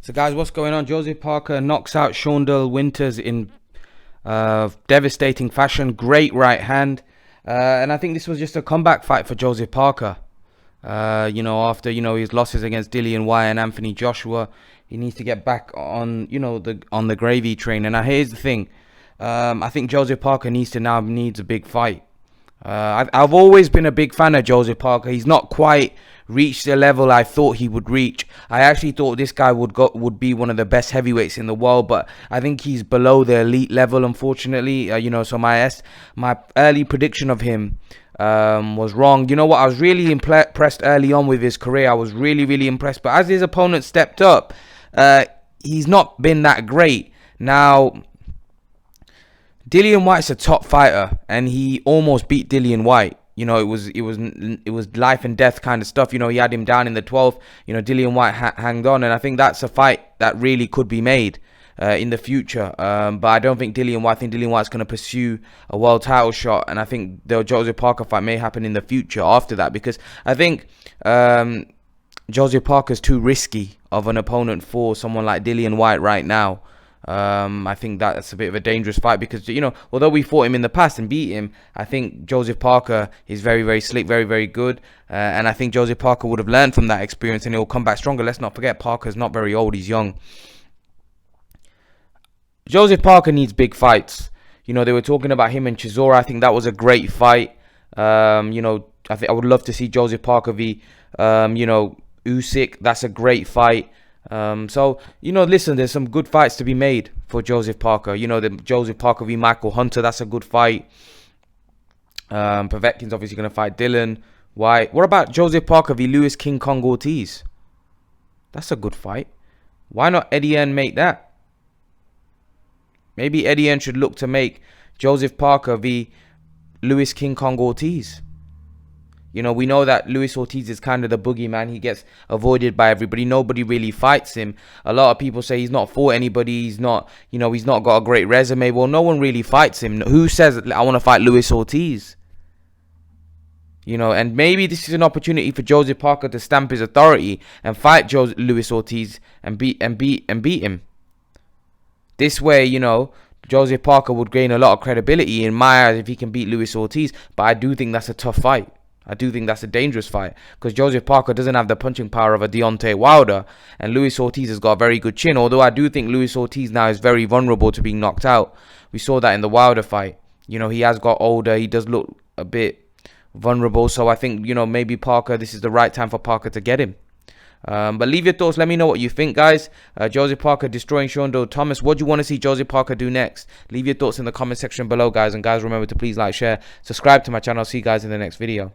So guys, what's going on? Joseph Parker knocks out Shawndell Winters in devastating fashion. Great right hand. And I think this was just a comeback fight for Joseph Parker. After his losses against Dillian Whyte and Anthony Joshua, he needs to get back on the gravy train. And here's the thing. I think Joseph Parker needs a big fight. I've always been a big fan of Joseph Parker. He's not quite reached the level I thought he would reach. I actually thought this guy would be one of the best heavyweights in the world, but I think he's below the elite level, unfortunately. So my early prediction of him was wrong. You know what? I was really impressed early on with his career. I was really impressed. But as his opponent stepped up, he's not been that great. Now, Dillian Whyte's a top fighter, and he almost beat Dillian Whyte. It was life and death kind of stuff. He had him down in the 12th. Dillian Whyte hanged on, and I think that's a fight that really could be made in the future. But I don't think Dillian Whyte. I think Dillian Whyte's going to pursue a world title shot, and I think the Joseph Parker fight may happen in the future after that, because I think Joseph Parker's too risky of an opponent for someone like Dillian Whyte right now. I think that's a bit of a dangerous fight because, although we fought him in the past and beat him, I think Joseph Parker is very slick, very good. And I think Joseph Parker would have learned from that experience and he'll come back stronger. Let's not forget, Parker's not very old. He's young. Joseph Parker needs big fights. They were talking about him and Chisora. I think that was a great fight. I think I would love to see Joseph Parker v, Usyk. That's a great fight. Listen, there's some good fights to be made for Joseph Parker. The Joseph Parker v Michael Hunter, that's a good fight. Povetkin's obviously going to fight Dillian Whyte. What about Joseph Parker v Lewis King Kong Ortiz? That's a good fight. Why not Eddie Hearn make that? Maybe Eddie Hearn should look to make Joseph Parker v Lewis King Kong Ortiz. We know that Luis Ortiz is kind of the boogeyman. He gets avoided by everybody. Nobody really fights him. A lot of people say he's not fought anybody. He's not got a great resume. Well, no one really fights him. Who says, I want to fight Luis Ortiz? And maybe this is an opportunity for Joseph Parker to stamp his authority and fight Luis Ortiz and beat him. This way, Joseph Parker would gain a lot of credibility in my eyes if he can beat Luis Ortiz. But I do think that's a tough fight. I do think that's a dangerous fight because Joseph Parker doesn't have the punching power of a Deontay Wilder, and Luis Ortiz has got a very good chin, although I do think Luis Ortiz now is very vulnerable to being knocked out. We saw that in the Wilder fight. He has got older. He does look a bit vulnerable, so I think, maybe Parker, this is the right time for Parker to get him. But leave your thoughts. Let me know what you think, guys. Joseph Parker destroying Shawndell Thomas. What do you want to see Joseph Parker do next? Leave your thoughts in the comment section below, guys. And guys, remember to please like, share, subscribe to my channel. I'll see you guys in the next video.